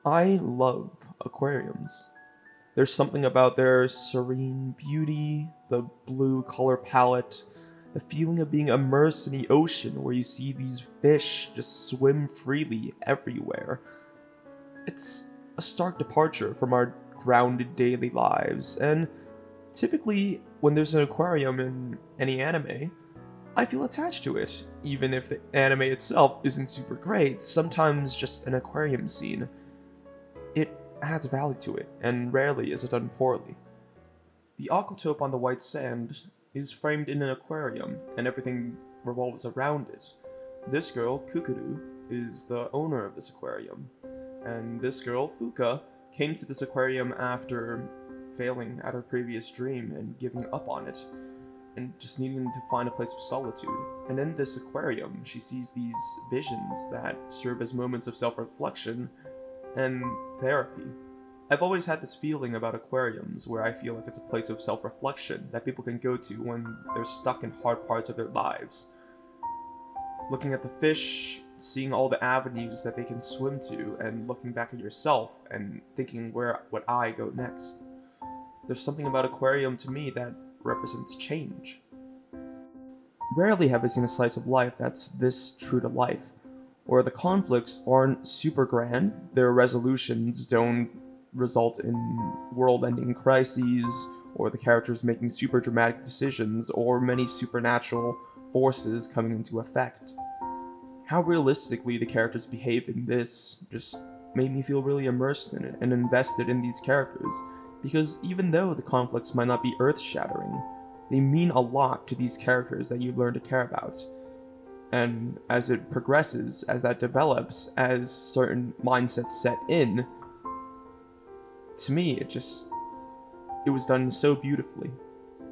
I love aquariums. There's something about their serene beauty, the blue color palette, the feeling of being immersed in the ocean where you see these fish just swim freely everywhere. It's a stark departure from our grounded daily lives, and typically, when there's an aquarium in any anime, I feel attached to it, even if the anime itself isn't super great. Sometimes just an aquarium scene, it adds value to it, and rarely is it done poorly. The aquatope on the white sand is framed in an aquarium, and everything revolves around it. This girl, Kukuru, is the owner of this aquarium, and this girl, Fuka, came to this aquarium after failing at her previous dream and giving up on it, and just needing to find a place of solitude. And in this aquarium, she sees these visions that serve as moments of self-reflection and therapy. I've always had this feeling about aquariums where I feel like it's a place of self-reflection that people can go to when they're stuck in hard parts of their lives. Looking at the fish, seeing all the avenues that they can swim to, and looking back at yourself and thinking where would I go next. There's something about aquarium to me that represents change. Rarely have I seen a slice of life that's this true to life, where the conflicts aren't super grand, their resolutions don't result in world-ending crises, or the characters making super dramatic decisions, or many supernatural forces coming into effect. How realistically the characters behave in this just made me feel really immersed in it and invested in these characters, because even though the conflicts might not be earth-shattering, they mean a lot to these characters that you learn to care about. And as it progresses, as that develops, as certain mindsets set in, to me, it was done so beautifully.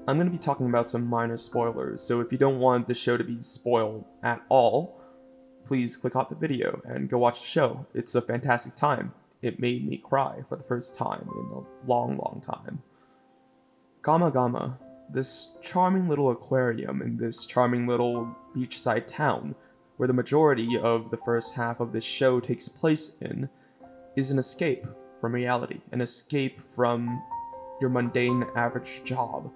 I'm going to be talking about some minor spoilers, so if you don't want the show to be spoiled at all, please click off the video and go watch the show. It's a fantastic time. It made me cry for the first time in a long, long time. Gama Gama, this charming little aquarium in this charming little beachside town, where the majority of the first half of this show takes place in, is an escape from reality, an escape from your mundane average job.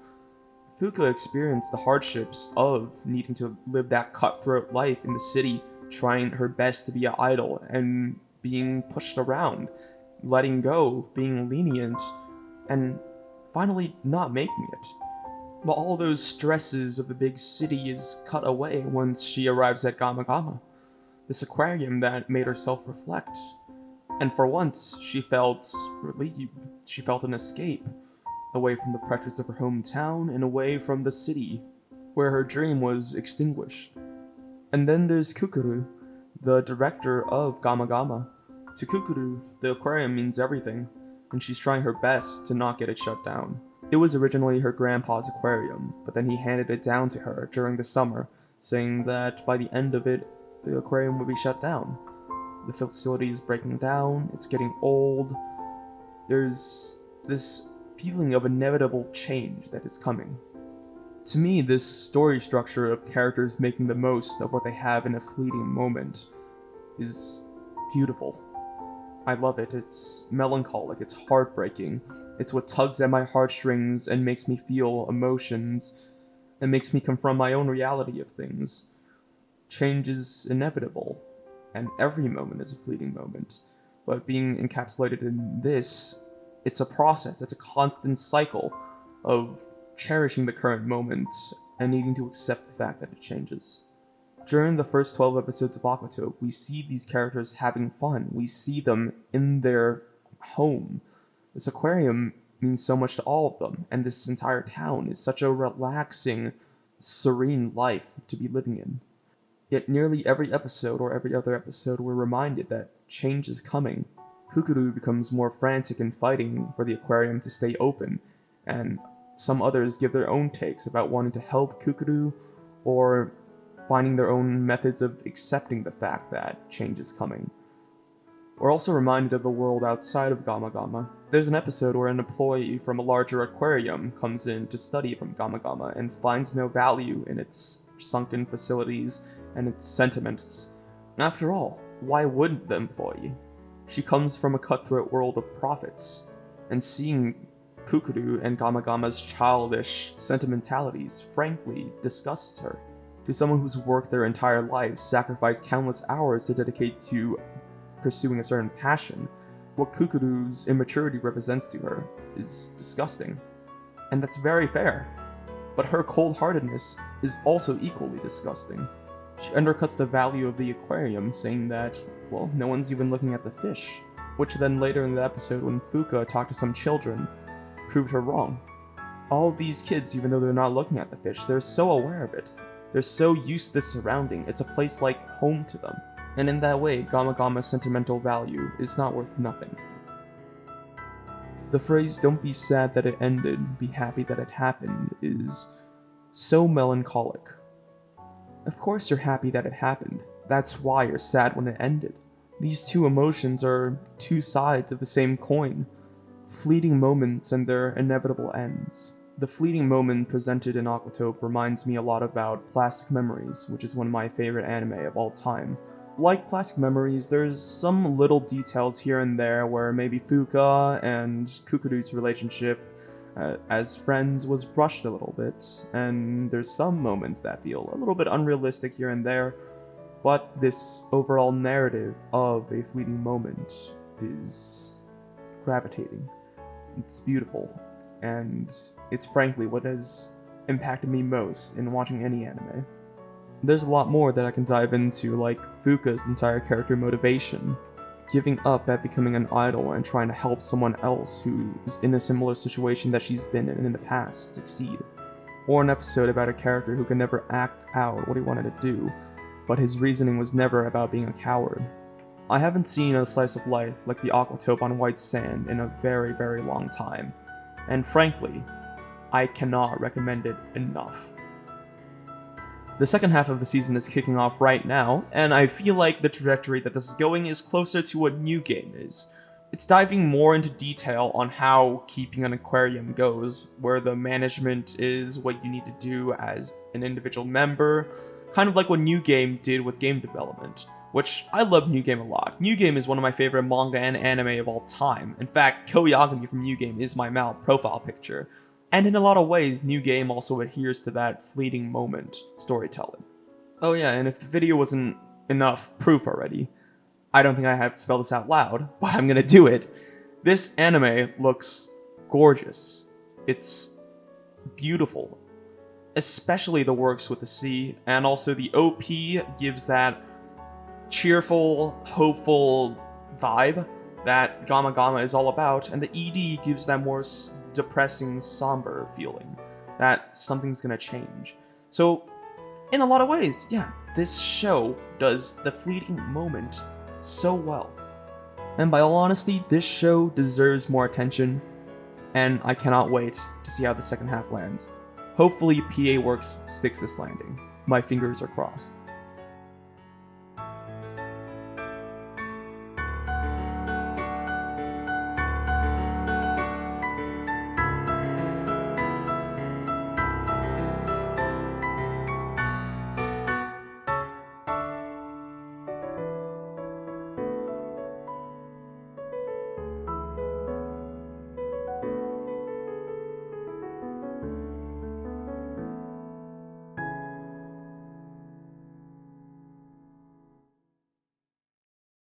Fuka experienced the hardships of needing to live that cutthroat life in the city, trying her best to be an idol and being pushed around, letting go, being lenient, and finally not making it. But all those stresses of the big city is cut away once she arrives at Gama Gama, this aquarium that made her self-reflect. And for once, she felt relieved. She felt an escape, away from the pressures of her hometown and away from the city, where her dream was extinguished. And then there's Kukuru, the director of Gama Gama. To Kukuru, the aquarium means everything, and she's trying her best to not get it shut down. It was originally her grandpa's aquarium, but then he handed it down to her during the summer, saying that by the end of it, the aquarium would be shut down. The facility is breaking down, it's getting old. There's this feeling of inevitable change that is coming. To me, this story structure of characters making the most of what they have in a fleeting moment is beautiful. I love it. It's melancholic, it's heartbreaking. It's what tugs at my heartstrings and makes me feel emotions, and makes me confront my own reality of things. Change is inevitable, and every moment is a fleeting moment. But being encapsulated in this, it's a process, it's a constant cycle of cherishing the current moment and needing to accept the fact that it changes. During the first 12 episodes of Aquatope, we see these characters having fun. We see them in their home. This aquarium means so much to all of them, and this entire town is such a relaxing, serene life to be living in. Yet nearly every episode or every other episode, we're reminded that change is coming. Kukuru becomes more frantic in fighting for the aquarium to stay open, and some others give their own takes about wanting to help Kukuru, or finding their own methods of accepting the fact that change is coming. We're also reminded of the world outside of Gama Gama. There's an episode where an employee from a larger aquarium comes in to study from Gama Gama and finds no value in its sunken facilities and its sentiments. After all, why wouldn't the employee? She comes from a cutthroat world of prophets, and seeing Kukuru and Gamagama's childish sentimentalities frankly disgusts her. To someone who's worked their entire lives, sacrificed countless hours to dedicate to pursuing a certain passion, what Kukuru's immaturity represents to her is disgusting. And that's very fair. But her cold-heartedness is also equally disgusting. She undercuts the value of the aquarium, saying that, well, no one's even looking at the fish, which then later in the episode when Fuka talked to some children, proved her wrong. All of these kids, even though they're not looking at the fish, they're so aware of it. They're so used to this surrounding, it's a place like home to them. And in that way, Gamagama's sentimental value is not worth nothing. The phrase, "Don't be sad that it ended, be happy that it happened," is so melancholic. Of course you're happy that it happened. That's why you're sad when it ended. These two emotions are two sides of the same coin. Fleeting moments and their inevitable ends. The fleeting moment presented in Aquatope reminds me a lot about Plastic Memories, which is one of my favorite anime of all time. Like Plastic Memories, there's some little details here and there where maybe Fuka and Kukuru's relationship as friends was brushed a little bit, and there's some moments that feel a little bit unrealistic here and there, but this overall narrative of a fleeting moment is gravitating. It's beautiful, and it's frankly what has impacted me most in watching any anime. There's a lot more that I can dive into, like Fuka's entire character motivation, giving up at becoming an idol and trying to help someone else who is in a similar situation that she's been in the past succeed. Or an episode about a character who could never act out what he wanted to do, but his reasoning was never about being a coward. I haven't seen a slice of life like the Aquatope on white sand in a very, very long time, and frankly, I cannot recommend it enough. The second half of the season is kicking off right now, and I feel like the trajectory that this is going is closer to what New Game is. It's diving more into detail on how keeping an aquarium goes, where the management is what you need to do as an individual member, kind of like what New Game did with game development, which I love New Game a lot. New Game is one of my favorite manga and anime of all time. In fact, Koyagami from New Game is my Mal profile picture. And in a lot of ways, New Game also adheres to that fleeting moment storytelling. Oh yeah, and if the video wasn't enough proof already, I don't think I have to spell this out loud, but I'm gonna do it. This anime looks gorgeous. It's beautiful. Especially the works with the sea, and also the OP gives that cheerful, hopeful vibe that Gamagama is all about, and the ED gives that more depressing, somber feeling that something's gonna change. So, in a lot of ways, yeah, this show does the fleeting moment so well. And by all honesty, this show deserves more attention, and I cannot wait to see how the second half lands. Hopefully PA Works sticks this landing. My fingers are crossed.